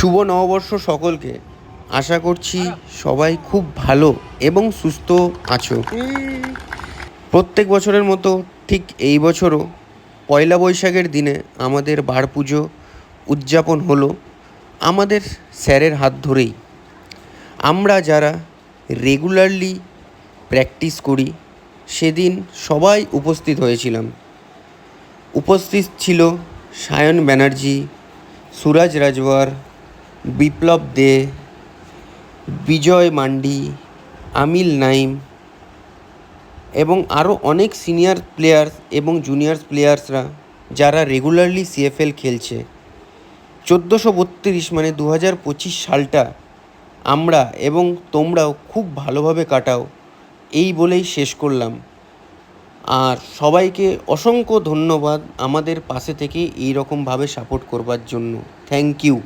শুভ নববর্ষ সকলকে। আশা করছি সবাই খুব ভালো এবং সুস্থ আছো। প্রত্যেক বছরের মতো ঠিক এই বছরও পয়লা বৈশাখের দিনে আমাদের বার পুজো উদযাপন হলো আমাদের স্যারের হাত ধরেই। আমরা যারা রেগুলারলি প্র্যাকটিস করি সেদিন সবাই উপস্থিত হয়েছিলাম। উপস্থিত ছিল সায়ন ব্যানার্জি, সুরাজ রাজওয়ার, বিপ্লব দে, বিজয় মান্ডি, আমিল নাইম এবং আরও অনেক সিনিয়র প্লেয়ার্স এবং জুনিয়র প্লেয়ার্সরা যারা রেগুলারলি সিএফএল খেলছে। 1432 মানে 2025 সালটা আমরা এবং তোমরাও খুব ভালোভাবে কাটাও, এই বলেই শেষ করলাম। আর সবাইকে অসংখ্য ধন্যবাদ আমাদের পাশে থেকে এই রকমভাবে সাপোর্ট করবার জন্য। Thank you.